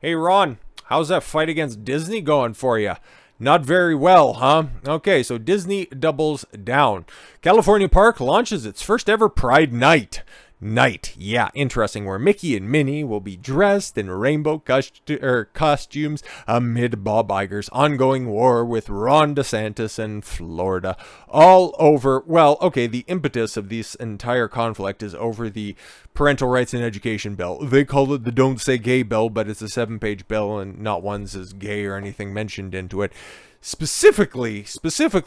Hey Ron, how's that fight against Disney going for you? Not very well, huh? Okay, so Disney doubles down. California Park launches its first ever Pride Night. Nite, yeah, interesting, where Mickey and Minnie will be dressed in rainbow costumes amid Bob Iger's ongoing war with Ron DeSantis and Florida. All over, well, okay, the impetus of this entire conflict is over the parental rights and education bill. They call it the Don't Say Gay bill, but it's a 7-page bill and not one says gay or anything mentioned into it. Specifically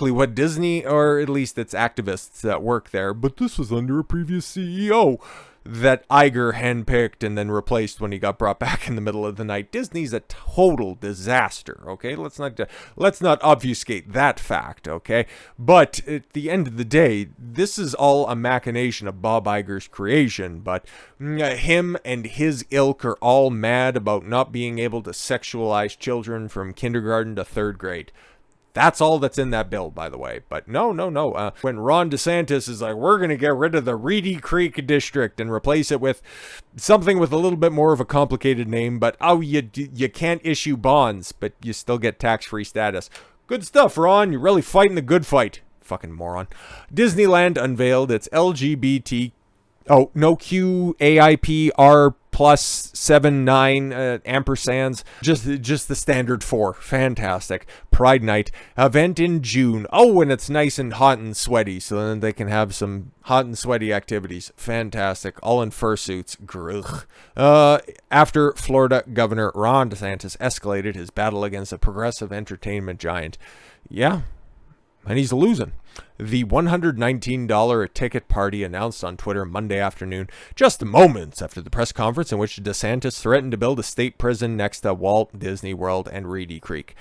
what Disney, or at least its activists that work there, but this was under a previous CEO that Iger handpicked and then replaced when he got brought back in the middle of the night. Disney's a total disaster, okay? Let's not obfuscate that fact, okay? But at the end of the day, this is all a machination of Bob Iger's creation, but him and his ilk are all mad about not being able to sexualize children from kindergarten to 3rd grade. That's all that's in that bill, by the way. But no. When Ron DeSantis is like, we're going to get rid of the Reedy Creek district and replace it with something with a little bit more of a complicated name, but you can't issue bonds, but you still get tax-free status. Good stuff, Ron. You're really fighting the good fight. Fucking moron. Disneyland unveiled its LGBT QAIPR plus 79 ampersands, just the standard 4. Fantastic. Pride Night event in June. Oh, and it's nice and hot and sweaty, so then they can have some hot and sweaty activities. Fantastic. All in fursuits. Grugh. After Florida Governor Ron DeSantis escalated his battle against a progressive entertainment giant. Yeah, and he's losing. The $119 a ticket party announced on Twitter Monday afternoon, just moments after the press conference in which DeSantis threatened to build a state prison next to Walt Disney World and Reedy Creek.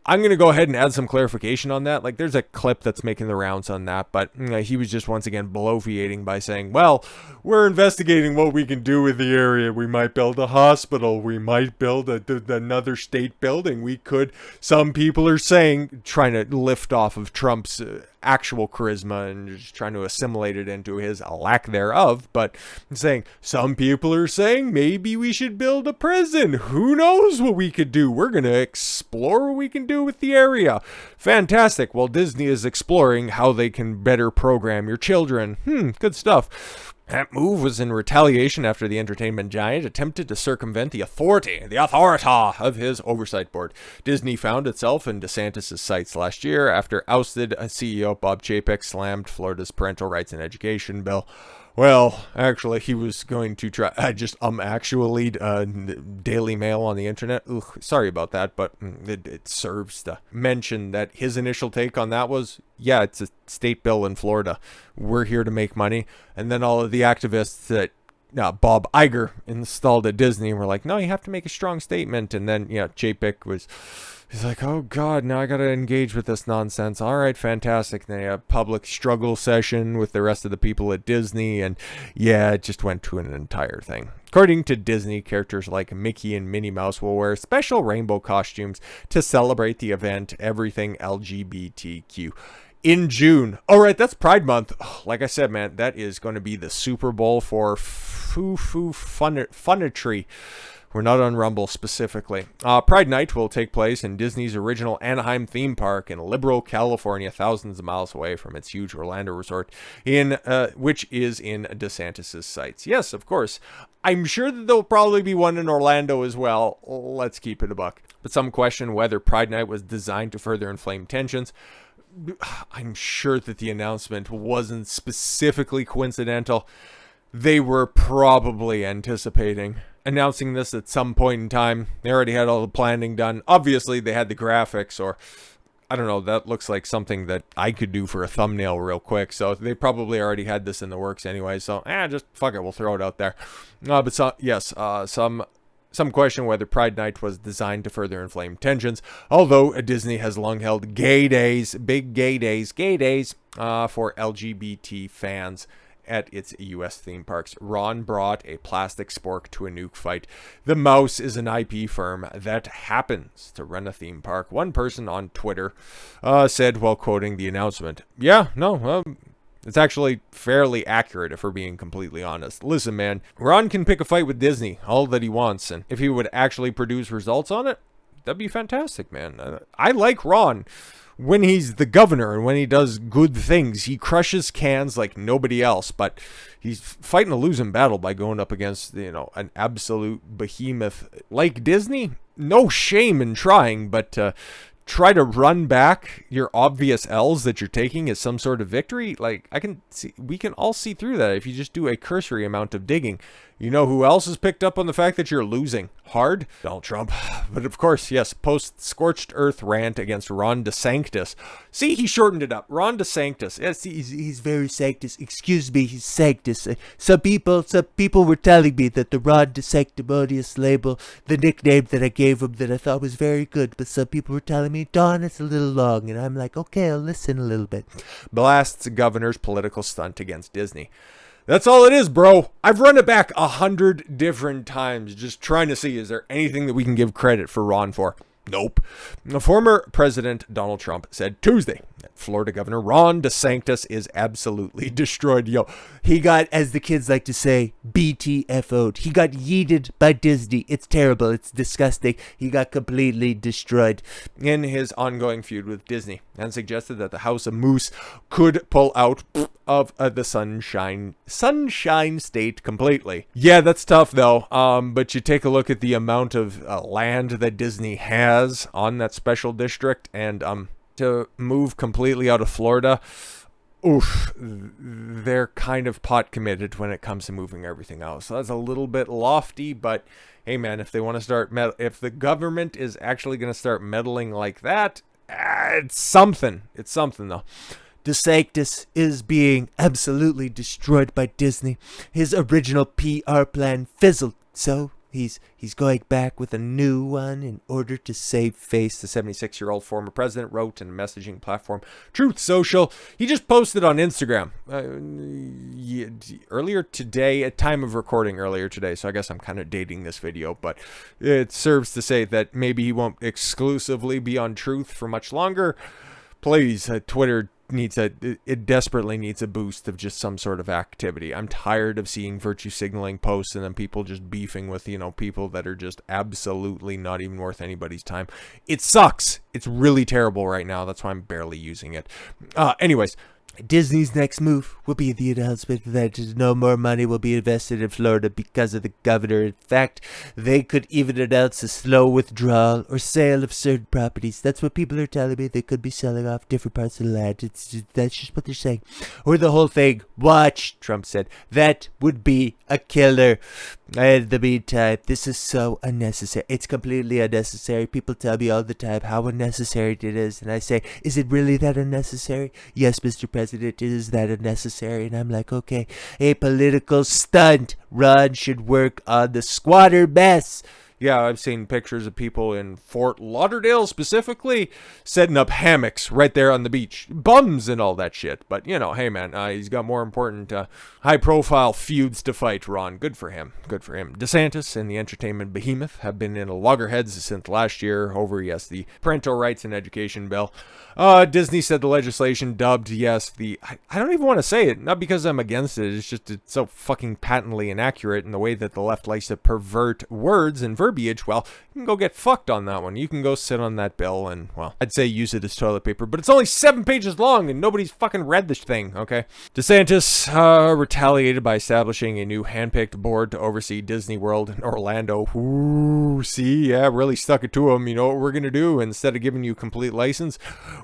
I'm going to go ahead and add some clarification on that. Like, there's a clip that's making the rounds on that, but he was just once again bloviating by saying, well, we're investigating what we can do with the area. We might build a hospital. We might build another state building. We could. Some people are saying, trying to lift off of Trump's actual charisma and just trying to assimilate it into his lack thereof, but saying some people are saying maybe we should build a prison. Who knows what we could do? We're going to explore what we can do with the area. Fantastic. Well, Disney is exploring how they can better program your children. Good stuff. That move was in retaliation after the entertainment giant attempted to circumvent the authority of his oversight board. Disney found itself in DeSantis' sights last year after ousted CEO Bob Chapek slammed Florida's parental rights and education bill. Well, actually, he was going to try. Daily Mail on the internet. Sorry about that, but it serves to mention that his initial take on that was, yeah, it's a state bill in Florida. We're here to make money. And then all of the activists that Bob Iger installed at Disney were like, no, you have to make a strong statement. And then, Chapek he's like, oh God, now I got to engage with this nonsense. All right, fantastic. Then a public struggle session with the rest of the people at Disney. And yeah, it just went to an entire thing. According to Disney, characters like Mickey and Minnie Mouse will wear special rainbow costumes to celebrate the event, everything LGBTQ. In June. All right, that's Pride Month. Like I said, man, that is going to be the Super Bowl for funetry. We're not on Rumble specifically. Pride Night will take place in Disney's original Anaheim theme park in liberal California, thousands of miles away from its huge Orlando resort, which is in DeSantis' sights. Yes, of course. I'm sure that there'll probably be one in Orlando as well. Let's keep it a buck. But some question whether Pride Night was designed to further inflame tensions. I'm sure that the announcement wasn't specifically coincidental. They were probably anticipating announcing this at some point in time. They already had all the planning done. Obviously, they had the graphics, or I don't know, that looks like something that I could do for a thumbnail real quick. So they probably already had this in the works anyway. So, just fuck it, we'll throw it out there. Some question whether Pride Night was designed to further inflame tensions, although Disney has long held gay days for LGBT fans at its U.S. theme parks. Ron brought a plastic spork to a nuke fight. The Mouse is an IP firm that happens to run a theme park. One person on Twitter said while quoting the announcement, It's actually fairly accurate if we're being completely honest. Listen, man, Ron can pick a fight with Disney all that he wants, and if he would actually produce results on it, that'd be fantastic, man. I like Ron when he's the governor and when he does good things. He crushes cans like nobody else, but he's fighting a losing battle by going up against, an absolute behemoth like Disney. No shame in trying, but try to run back your obvious L's that you're taking as some sort of victory. Like, we can all see through that if you just do a cursory amount of digging. You know who else has picked up on the fact that you're losing hard? Donald Trump. But of course, yes, post-scorched earth rant against Ron DeSanctus. See, he shortened it up. Ron DeSanctus. Yes, he's very sanctus. Excuse me, he's sanctus. Some people were telling me that the Ron DeSanctimonious label, the nickname that I gave him that I thought was very good, but some people were telling me, Don, it's a little long. And I'm like, okay, I'll listen a little bit. Blasts governor's political stunt against Disney. That's all it is, bro. I've run it back 100 different times just trying to see, is there anything that we can give credit for Ron for? Nope. The former President Donald Trump said Tuesday that Florida Governor Ron DeSantis is absolutely destroyed. Yo, he got, as the kids like to say, BTFO'd. He got yeeted by Disney. It's terrible. It's disgusting. He got completely destroyed in his ongoing feud with Disney and suggested that the House of Moose could pull out of the sunshine state completely. Yeah, that's tough though. But you take a look at the amount of land that Disney has on that special district, and to move completely out of Florida, oof, they're kind of pot committed when it comes to moving everything out. So that's a little bit lofty, but hey man, if they want to start if the government is actually going to start meddling like that, it's something. It's something though. DeSanctus is being absolutely destroyed by Disney. His original PR plan fizzled, so he's going back with a new one in order to save face, the 76-year-old former president wrote in a messaging platform Truth Social. He just posted on Instagram earlier today, at time of recording earlier today, so I guess I'm kind of dating this video, but it serves to say that maybe he won't exclusively be on Truth for much longer. Please, Twitter it desperately needs a boost of just some sort of activity. I'm tired of seeing virtue signaling posts and then people just beefing with, people that are just absolutely not even worth anybody's time. It sucks. It's really terrible right now. That's why I'm barely using it. Anyways, Disney's next move will be the announcement that no more money will be invested in Florida because of the governor. In fact, they could even announce a slow withdrawal or sale of certain properties. That's what people are telling me. They could be selling off different parts of the land. That's just what they're saying. Or the whole thing. Watch, Trump said. That would be a killer. In the meantime, this is so unnecessary. It's completely unnecessary. People tell me all the time how unnecessary it is. And I say, is it really that unnecessary? Yes, Mr. President, it is that unnecessary. And I'm like, okay, a political stunt. Ron should work on the squatter mess. Yeah, I've seen pictures of people in Fort Lauderdale specifically setting up hammocks right there on the beach. Bums and all that shit. But, hey, man, he's got more important high-profile feuds to fight, Ron. Good for him. Good for him. DeSantis and the entertainment behemoth have been in loggerheads since last year over, yes, the parental rights and education bill. Disney said the legislation dubbed, yes, I don't even want to say it, not because I'm against it, it's just it's so fucking patently inaccurate in the way that the left likes to pervert words and verbiage. Well, you can go get fucked on that one. You can go sit on that bill and, well, I'd say use it as toilet paper, but it's only 7 pages long and nobody's fucking read this thing, okay? DeSantis retaliated by establishing a new handpicked board to oversee Disney World in Orlando. Ooh, see, yeah, really stuck it to him. You know what we're gonna do? Instead of giving you complete license,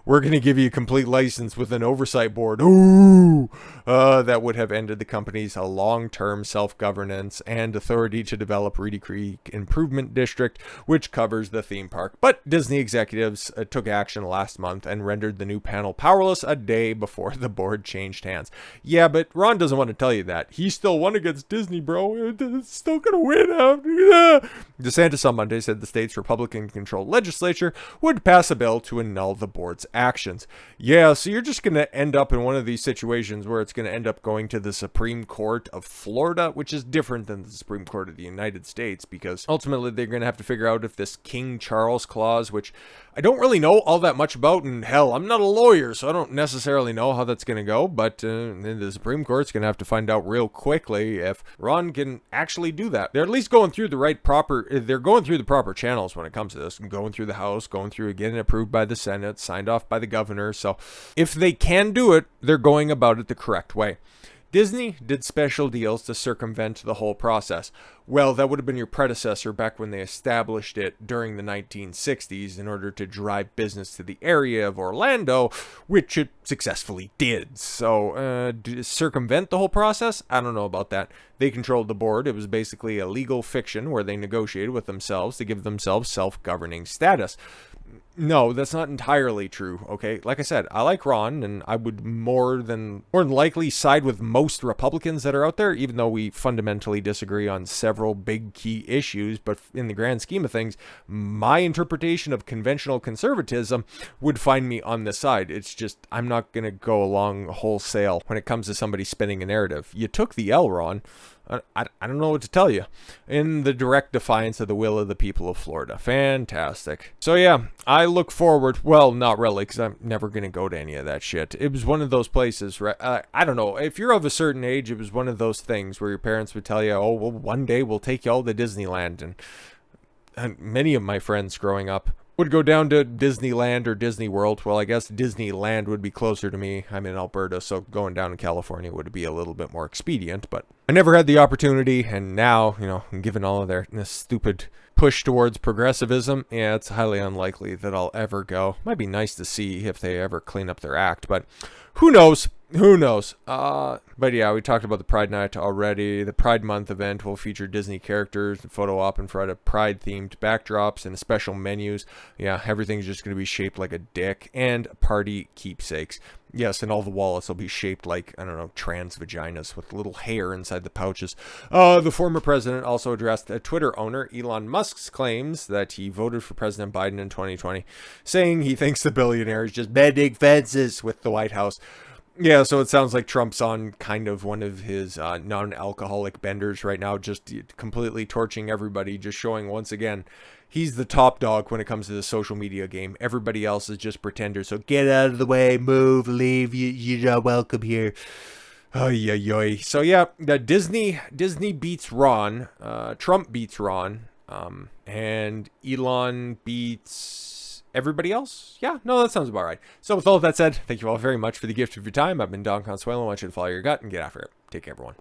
we're going to give you a complete license with an oversight board. Ooh! That would have ended the company's long-term self-governance and authority to develop Reedy Creek Improvement District, which covers the theme park. But Disney executives took action last month and rendered the new panel powerless a day before the board changed hands. Yeah, but Ron doesn't want to tell you that. He still won against Disney, bro. It's still going to win after. DeSantis on Monday said the state's Republican-controlled legislature would pass a bill to annul the board's actions. Yeah, so you're just going to end up in one of these situations where it's going to end up going to the Supreme Court of Florida, which is different than the Supreme Court of the United States, because ultimately ultimately they're going to have to figure out if this King Charles clause, which I don't really know all that much about, and hell, I'm not a lawyer, so I don't necessarily know how that's going to go, but the Supreme Court's going to have to find out real quickly if Ron can actually do that. They're at least going through they're going through the proper channels when it comes to this, going through the House, going through, getting approved by the Senate, signed off by the governor, so if they can do it, they're going about it the correct way. Disney did special deals to circumvent the whole process. Well, that would have been your predecessor back when they established it during the 1960s in order to drive business to the area of Orlando, which it successfully did. So, circumvent the whole process? I don't know about that. They controlled the board. It was basically a legal fiction where they negotiated with themselves to give themselves self-governing status. No, that's not entirely true, okay? Like I said, I like Ron, and I would more than likely side with most Republicans that are out there, even though we fundamentally disagree on several big key issues. But in the grand scheme of things, my interpretation of conventional conservatism would find me on this side. It's just, I'm not going to go along wholesale when it comes to somebody spinning a narrative. You took the L, Ron. I don't know what to tell you. In the direct defiance of the will of the people of Florida. Fantastic. So yeah, I look forward. Well, not really, because I'm never going to go to any of that shit. It was one of those places, right? I don't know. If you're of a certain age, it was one of those things where your parents would tell you, oh, well, one day we'll take you all to Disneyland. And many of my friends growing up would go down to Disneyland or Disney World. Well, I guess Disneyland would be closer to me. I'm in Alberta, so going down to California would be a little bit more expedient, but I never had the opportunity, and now, given all of this stupid push towards progressivism, yeah, it's highly unlikely that I'll ever go. Might be nice to see if they ever clean up their act, but who knows? Who knows? But yeah, we talked about the Pride Night already. The Pride Month event will feature Disney characters, the photo op in front of Pride-themed backdrops, and special menus. Yeah, everything's just going to be shaped like a dick, and party keepsakes. Yes, and all the wallets will be shaped like, I don't know, trans vaginas with little hair inside the pouches. The former president also addressed a Twitter owner, Elon Musk's claims that he voted for President Biden in 2020, saying he thinks the billionaire is just mending fences with the White House. Yeah, so it sounds like Trump's on kind of one of his non-alcoholic benders right now, just completely torching everybody, just showing once again he's the top dog when it comes to the social media game. Everybody else is just pretenders. So get out of the way, move, leave. You're not welcome here. Oh, yeah. So yeah, Disney beats Ron. Trump beats Ron. And Elon beats everybody else. Yeah, no, that sounds about right. So with all of that said, thank you all very much for the gift of your time. I've been Don Consuelo. I want you to follow your gut and get after it. Take care, everyone.